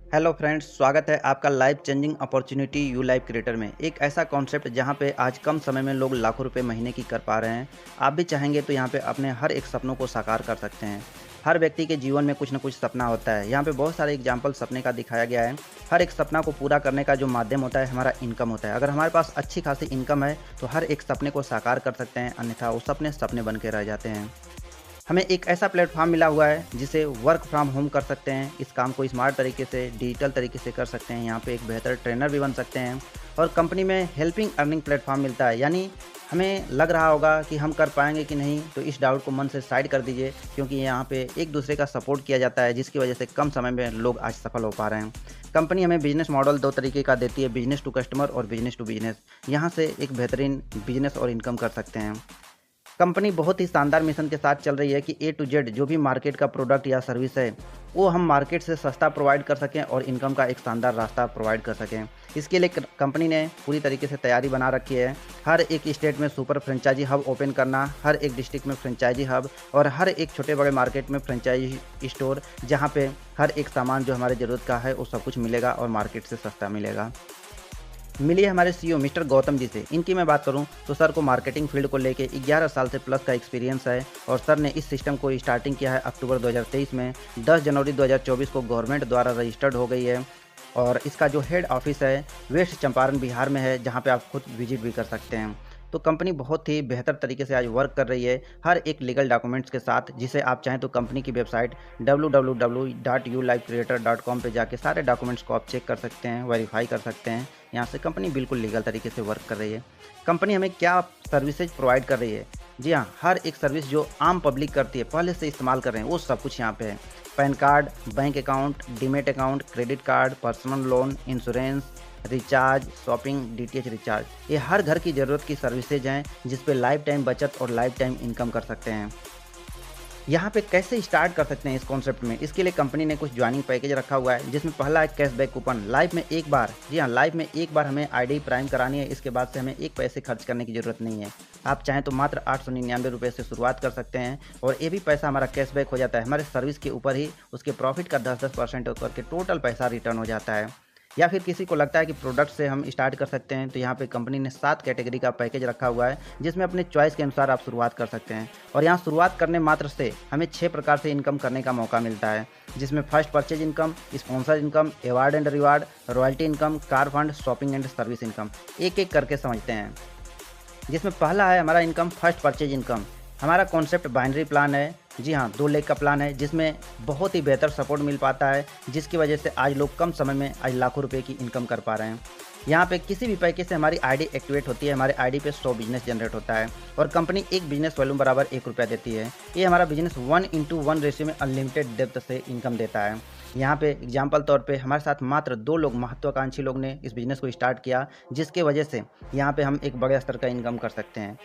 Hello friends, स्वागत है आपका life changing opportunity you life creator में। एक ऐसा कॉन्सेप्ट जहां पे आज कम समय में लोग लाखों रुपए महीने की कर पा रहे हैं। आप भी चाहेंगे तो यहां पे अपने हर एक सपनों को साकार कर सकते हैं। हर व्यक्ति के जीवन में कुछ न कुछ सपना होता है। यहाँ पे बहुत सारे एग्जाम्पल सपने का दिखाया गया है। हर एक सपना को पूरा करने का जो माध्यम होता है हमारा इनकम होता है। अगर हमारे पास अच्छी खासी इनकम है तो हर एक सपने को साकार कर सकते हैं, अन्यथा वो सपने सपने बन के रह जाते हैं। हमें एक ऐसा प्लेटफॉर्म मिला हुआ है जिसे वर्क फ्रॉम होम कर सकते हैं। इस काम को स्मार्ट तरीके से, डिजिटल तरीके से कर सकते हैं। यहाँ पे एक बेहतर ट्रेनर भी बन सकते हैं और कंपनी में हेल्पिंग अर्निंग प्लेटफॉर्म मिलता है। यानी हमें लग रहा होगा कि हम कर पाएंगे कि नहीं, तो इस डाउट को मन से साइड कर दीजिए, क्योंकि यहाँ पे एक दूसरे का सपोर्ट किया जाता है, जिसकी वजह से कम समय में लोग आज सफल हो पा रहे हैं। कंपनी हमें बिजनेस मॉडल दो तरीके का देती है, बिजनेस टू कस्टमर और बिजनेस टू बिजनेस। यहाँ से एक बेहतरीन बिजनेस और इनकम कर सकते हैं। कंपनी बहुत ही शानदार मिशन के साथ चल रही है कि ए टू जेड जो भी मार्केट का प्रोडक्ट या सर्विस है वो हम मार्केट से सस्ता प्रोवाइड कर सकें और इनकम का एक शानदार रास्ता प्रोवाइड कर सकें। इसके लिए कंपनी ने पूरी तरीके से तैयारी बना रखी है। हर एक स्टेट में सुपर फ्रेंचाइजी हब ओपन करना, हर एक डिस्ट्रिक्ट में फ्रेंचाइजी हब और हर एक छोटे बड़े मार्केट में फ्रेंचाइजी स्टोर, जहाँ पे हर एक सामान जो हमारी ज़रूरत का है वो सब कुछ मिलेगा और मार्केट से सस्ता मिलेगा। मिली है हमारे सीईओ मिस्टर गौतम जी से। इनकी मैं बात करूं तो सर को मार्केटिंग फील्ड को लेके 11 साल से प्लस का एक्सपीरियंस है और सर ने इस सिस्टम को स्टार्टिंग किया है अक्टूबर 2023 में। 10 जनवरी 2024 को गवर्नमेंट द्वारा रजिस्टर्ड हो गई है और इसका जो हेड ऑफिस है वेस्ट चंपारण बिहार में है, जहां पे आप खुद विजिट भी कर सकते हैं। तो कंपनी बहुत ही बेहतर तरीके से आज वर्क कर रही है, हर एक लीगल डॉक्यूमेंट्स के साथ, जिसे आप चाहें तो कंपनी की वेबसाइट www.ulifecreator.com पे जाके सारे डॉक्यूमेंट्स को आप चेक कर सकते हैं, वेरीफाई कर सकते हैं। यहाँ से कंपनी बिल्कुल लीगल तरीके से वर्क कर रही है। कंपनी हमें क्या सर्विसेज प्रोवाइड कर रही है? जी हाँ, हर एक सर्विस जो आम पब्लिक करती है, पहले से इस्तेमाल कर रहे हैं, वो सब कुछ यहाँ पे है। Pan card, bank account, demat account, credit card, personal loan, insurance, recharge, shopping, DTH recharge, ये हर घर की ज़रूरत की सर्विसेज हैं जिस पे लाइफ टाइम बचत और लाइफ टाइम इनकम कर सकते हैं। यहाँ पे कैसे स्टार्ट कर सकते हैं इस कॉन्सेप्ट में? इसके लिए कंपनी ने कुछ ज्वाइनिंग पैकेज रखा हुआ है, जिसमें पहला है कैशबैक कूपन। लाइफ में एक बार, जी हाँ, लाइफ में एक बार हमें आईडी प्राइम करानी है। इसके बाद से हमें एक पैसे खर्च करने की ज़रूरत नहीं है। आप चाहें तो मात्र 899 रुपये से शुरुआत कर सकते हैं और ये भी पैसा हमारा कैशबैक हो जाता है। हमारे सर्विस के ऊपर ही उसके प्रॉफिट का 10% करके टोटल पैसा रिटर्न हो जाता है। या फिर किसी को लगता है कि प्रोडक्ट से हम स्टार्ट कर सकते हैं, तो यहाँ पे कंपनी ने 7 कैटेगरी का पैकेज रखा हुआ है, जिसमें अपने चॉइस के अनुसार आप शुरुआत कर सकते हैं। और यहाँ शुरुआत करने मात्र से हमें 6 प्रकार से इनकम करने का मौका मिलता है, जिसमें first purchase income, sponsor income, award and reward, royalty income, car fund, shopping and service income. एक एक करके समझते हैं। जिसमें पहला है हमारा इनकम फर्स्ट परचेज इनकम। हमारा कॉन्सेप्ट बाइनरी प्लान है। जी हाँ, 2 लेग का प्लान है, जिसमें बहुत ही बेहतर सपोर्ट मिल पाता है, जिसकी वजह से आज लोग कम समय में आज लाखों रुपए की इनकम कर पा रहे हैं। यहाँ पे किसी भी पैकेज से हमारी आईडी एक्टिवेट होती है, हमारे आईडी पे 100 बिजनेस जनरेट होता है और कंपनी एक बिजनेस वॉल्यूम बराबर 1 रुपया देती है। ये हमारा बिजनेस 1:1 रेशियो में अनलिमिटेड डेप्थ से इनकम देता है। यहाँ पे एग्जाम्पल तौर पे हमारे साथ मात्र 2 लोग, महत्वाकांक्षी लोग ने इस बिज़नेस को स्टार्ट किया, जिसके वजह से यहाँ पे हम एक बड़े स्तर का इनकम कर सकते हैं।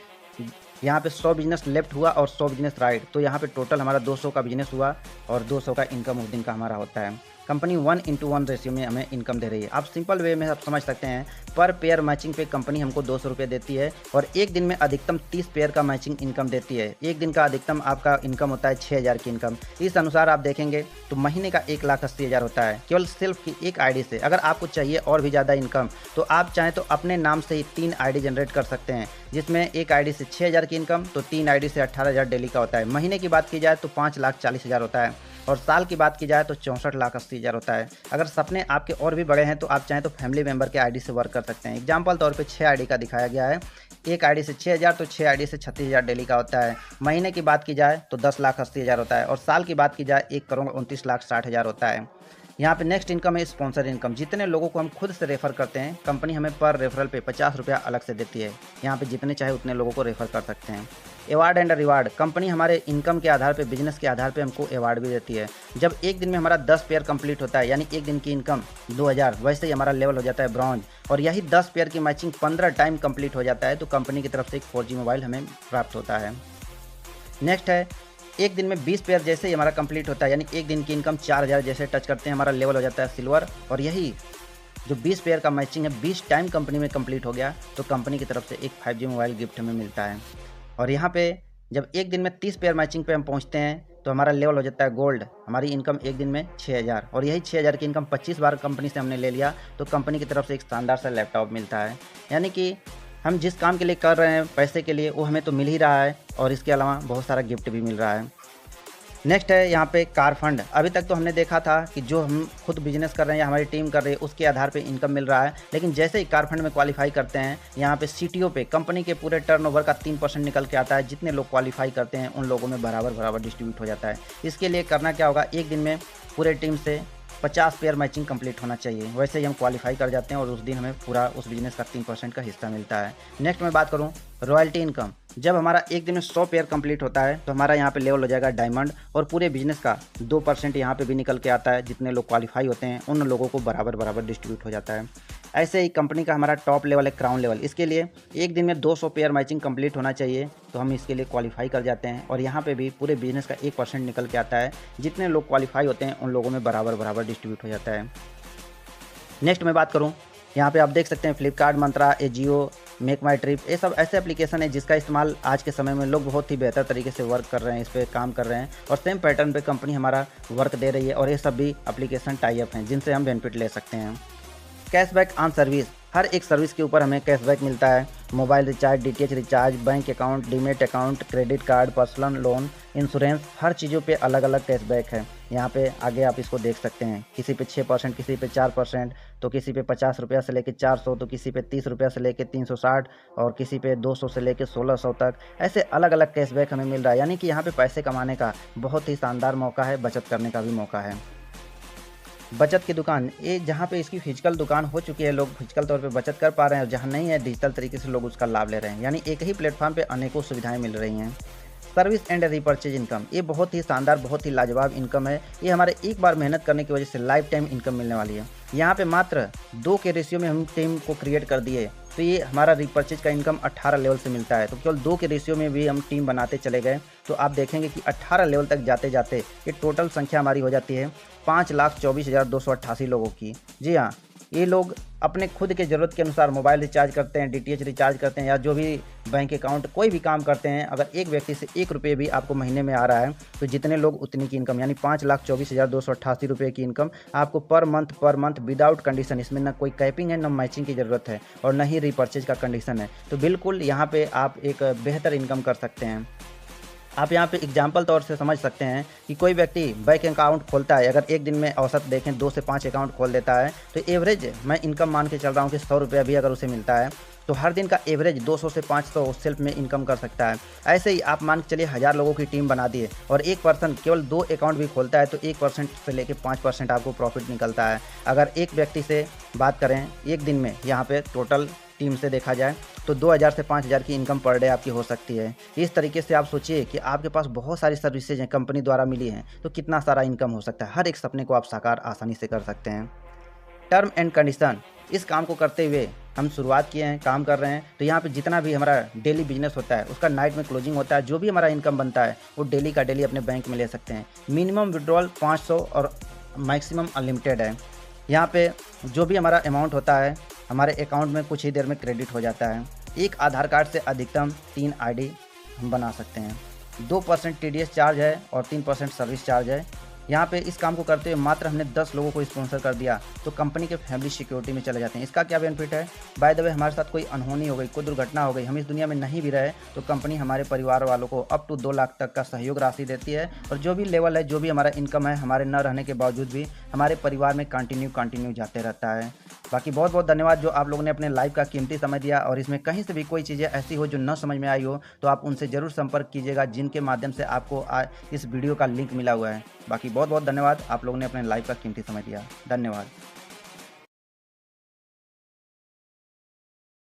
यहाँ पे 100 बिजनेस लेफ्ट हुआ और 100 बिजनेस राइट, तो यहाँ पे टोटल हमारा 200 का बिजनेस हुआ और 200 का इनकम उस दिन का हमारा होता है। कंपनी 1:1 रेशियो में हमें इनकम दे रही है। आप सिंपल वे में आप समझ सकते हैं, पर पेयर मैचिंग पे कंपनी हमको 200 रुपये देती है और एक दिन में अधिकतम 30 पेयर का मैचिंग इनकम देती है। एक दिन का अधिकतम आपका इनकम होता है 6000 की इनकम। इस अनुसार आप देखेंगे तो महीने का 1,80,000 होता है, केवल सिर्फ की एक आईडी से। अगर आपको चाहिए और भी ज़्यादा इनकम, तो आप चाहें तो अपने नाम से ही 3 आईडी जनरेट कर सकते हैं, जिसमें एक आईडी से 6000 की इनकम, तो 3 आईडी से 18,000 डेली का होता है। महीने की बात की जाए तो 5,40,000 होता है और साल की बात की जाए तो 64,80,000 होता है। अगर सपने आपके और भी बड़े हैं तो आप चाहें तो फैमिली मेंबर के आईडी से वर्क कर सकते हैं। एग्जाम्पल तौर पे 6 आईडी का दिखाया गया है। एक आईडी से 6,000, तो 6 आईडी से 36,000 डेली का होता है। महीने की बात की जाए तो 10,80,000 होता है और साल की बात की जाए 1,29,60,000 होता है। यहाँ पे नेक्स्ट इनकम है स्पॉन्सर इनकम। जितने लोगों को हम खुद से रेफर करते हैं, कंपनी हमें पर रेफरल पे 50 रुपया अलग से देती है। यहाँ पे जितने चाहे उतने लोगों को रेफर कर सकते हैं। अवार्ड एंड रिवार्ड, कंपनी हमारे इनकम के आधार पे, बिजनेस के आधार पे हमको अवार्ड भी देती है। जब एक दिन में हमारा 10 पेयर कंप्लीट होता है, यानी एक दिन की इनकम 2000, वैसे ही हमारा लेवल हो जाता है ब्रॉन्ज और यही 10 पेयर की मैचिंग 15 टाइम कंप्लीट हो जाता है, तो कंपनी की तरफ से एक 4G मोबाइल हमें प्राप्त होता है। नेक्स्ट है एक दिन में 20 पेयर जैसे ही हमारा कंप्लीट होता है, यानी एक दिन की इनकम 4000 जैसे टच करते हैं, हमारा लेवल हो जाता है सिल्वर और यही जो 20 पेयर का मैचिंग है 20 टाइम कंपनी में कंप्लीट हो गया, तो कंपनी की तरफ से एक 5G मोबाइल गिफ्ट हमें मिलता है। और यहाँ पे जब एक दिन में 30 पेयर मैचिंग पे हम पहुंचते हैं तो हमारा लेवल हो जाता है गोल्ड। हमारी इनकम एक दिन में 6000, और यही 6000 की इनकम 25 बार कंपनी से हमने ले लिया तो कंपनी की तरफ से एक शानदार सा लैपटॉप मिलता है। यानी कि हम जिस काम के लिए कर रहे हैं पैसे के लिए, वो हमें तो मिल ही रहा है और इसके अलावा बहुत सारा गिफ्ट भी मिल रहा है। नेक्स्ट है यहाँ पे कार फंड। अभी तक तो हमने देखा था कि जो हम खुद बिजनेस कर रहे हैं या हमारी टीम कर रही है उसके आधार पे इनकम मिल रहा है, लेकिन जैसे ही कार फंड में क्वालिफाई करते हैं यहाँ पे सीटीओ पे कंपनी के पूरे टर्नओवर का 3% निकल के आता है। जितने लोग क्वालिफाई करते हैं उन लोगों में बराबर डिस्ट्रीब्यूट हो जाता है। इसके लिए करना क्या होगा, एक दिन में पूरे टीम से 50 पेयर मैचिंग कंप्लीट होना चाहिए। वैसे ही हम क्वालिफाई कर जाते हैं और उस दिन हमें पूरा उस बिजनेस का 3% का हिस्सा मिलता है। नेक्स्ट मैं बात करूं रॉयल्टी इनकम। जब हमारा एक दिन में 100 पेयर कंप्लीट होता है तो हमारा यहाँ पे लेवल हो जाएगा डायमंड, और पूरे बिजनेस का 2% यहाँ पे भी निकल के आता है। जितने लोग क्वालिफाई होते हैं उन लोगों को बराबर डिस्ट्रीब्यूट हो जाता है। ऐसे ही कंपनी का हमारा टॉप लेवल है क्राउन लेवल। इसके लिए एक दिन में 200 पेयर मैचिंग कंप्लीट होना चाहिए तो हम इसके लिए क्वालिफाई कर जाते हैं, और यहाँ पे भी पूरे बिजनेस का 1% निकल के आता है। जितने लोग क्वालिफाई होते हैं उन लोगों में बराबर डिस्ट्रीब्यूट हो जाता है। नेक्स्ट मैं बात करूँ, यहाँ पे आप देख सकते हैं फ्लिपकार्ट, मंत्रा, एजियो, मेक माई ट्रिप, ये सब ऐसे एप्लीकेशन है जिसका इस्तेमाल आज के समय में लोग बहुत ही बेहतर तरीके से वर्क कर रहे हैं, इस पर काम कर रहे हैं और सेम पैटर्न पे कंपनी हमारा वर्क दे रही है। और ये सब भी एप्लीकेशन टाई अप हैं जिनसे हम बेनिफिट ले सकते हैं। कैशबैक ऑन सर्विस, हर एक सर्विस के ऊपर हमें कैशबैक मिलता है। Mobile recharge, DTH recharge, bank account, demat account, credit card, personal loan, insurance, हर चीज़ों पे अलग अलग कैशबैक है। यहाँ पे आगे आप इसको देख सकते हैं, किसी पे 6%, किसी पे 4%, तो किसी पे 50 रुपया से लेकर 400, तो किसी पे 30 रुपया से लेकर 360, और किसी पे 200 से लेकर 1600 तक। ऐसे अलग अलग कैशबैक हमें मिल रहा है। यानी कि यहाँ पे पैसे कमाने का बहुत ही शानदार मौका है, बचत करने का भी मौका है। बचत की दुकान, ये जहाँ पे इसकी फिजिकल दुकान हो चुकी है, लोग फिजिकल तौर पे बचत कर पा रहे हैं, और जहाँ नहीं है डिजिटल तरीके से लोग उसका लाभ ले रहे हैं। यानी एक ही प्लेटफॉर्म पे अनेकों सुविधाएं मिल रही हैं। सर्विस एंड रिपर्चेज इनकम, ये बहुत ही शानदार, बहुत ही लाजवाब इनकम है। ये हमारे एक बार मेहनत करने की वजह से लाइफ टाइम इनकम मिलने वाली है। यहाँ पे मात्र 2 के रेशियो में हम टीम को क्रिएट कर दिए तो ये हमारा रिपर्चेज का इनकम 18 लेवल से मिलता है। तो केवल 2 के रेशियो में भी हम टीम बनाते चले गए तो आप देखेंगे कि 18 लेवल तक जाते जाते ये टोटल संख्या हमारी हो जाती है 5,24,288 लोगों की। जी हाँ, ये लोग अपने खुद के ज़रूरत के अनुसार मोबाइल रिचार्ज करते हैं, डीटीएच रिचार्ज करते हैं, या जो भी बैंक अकाउंट कोई भी काम करते हैं। अगर एक व्यक्ति से 1 रुपये भी आपको महीने में आ रहा है तो जितने लोग उतनी की इनकम, यानी 5,24,288 रुपये की इनकम आपको पर मंथ विदाउट कंडीशन। इसमें ना कोई कैपिंग है, ना मैचिंग की ज़रूरत है, और ना ही रीपर्चेज का कंडीशन है। तो बिल्कुल यहाँ पे आप एक बेहतर इनकम कर सकते हैं। आप यहाँ पे एग्जाम्पल तौर से समझ सकते हैं कि कोई व्यक्ति बैंक अकाउंट खोलता है, अगर एक दिन में औसत देखें 2 से 5 अकाउंट खोल देता है तो एवरेज मैं इनकम मान के चल रहा हूँ कि 100 रुपया भी अगर उसे मिलता है तो हर दिन का एवरेज 200 से 500 सेल्फ में इनकम कर सकता है। ऐसे ही आप मान के चलिए 1000 लोगों की टीम बना दिए और एक पर्सन केवल 2 अकाउंट भी खोलता है तो 1% से लेकर 5% आपको प्रॉफिट निकलता है। अगर एक व्यक्ति से बात करें एक दिन में, यहाँ पे टोटल टीम से देखा जाए तो 2000 से 5000 की इनकम पर डे आपकी हो सकती है। इस तरीके से आप सोचिए कि आपके पास बहुत सारी सर्विसेज हैं कंपनी द्वारा मिली हैं तो कितना सारा इनकम हो सकता है। हर एक सपने को आप साकार आसानी से कर सकते हैं। टर्म एंड कंडीशन, इस काम को करते हुए हम शुरुआत किए हैं, काम कर रहे हैं, तो यहाँ पे जितना भी हमारा डेली बिजनेस होता है उसका नाइट में क्लोजिंग होता है। जो भी हमारा इनकम बनता है वो डेली का डेली अपने बैंक में ले सकते हैं। मिनिमम विड्रॉल 500 और मैक्सिमम अनलिमिटेड है। यहाँ पे जो भी हमारा अमाउंट होता है हमारे अकाउंट में कुछ ही देर में क्रेडिट हो जाता है। एक आधार कार्ड से अधिकतम 3 आईडी हम बना सकते हैं। 2% टीडीएस चार्ज है और 3% सर्विस चार्ज है। यहाँ पे इस काम को करते हुए मात्र हमने 10 लोगों को स्पॉन्सर कर दिया तो कंपनी के फैमिली सिक्योरिटी में चले जाते हैं। इसका क्या बेनिफिट है, बाय द वे हमारे साथ कोई अनहोनी हो गई, कोई दुर्घटना हो गई, हम इस दुनिया में नहीं भी रहे तो कंपनी हमारे परिवार वालों को अप टू 2 लाख तक का सहयोग राशि देती है। और जो भी लेवल है, जो भी हमारा इनकम है, हमारे न रहने के बावजूद भी हमारे परिवार में कंटिन्यू जाते रहता है। बाकी बहुत बहुत धन्यवाद जो आप लोगों ने अपने लाइफ का कीमती समय दिया, और इसमें कहीं से भी कोई चीज़ें ऐसी हो जो न समझ में आई हो तो आप उनसे ज़रूर संपर्क कीजिएगा जिनके माध्यम से आपको इस वीडियो का लिंक मिला हुआ है। बाकी बहुत बहुत धन्यवाद, आप लोगों ने अपने लाइफ का कीमती समय दिया। धन्यवाद।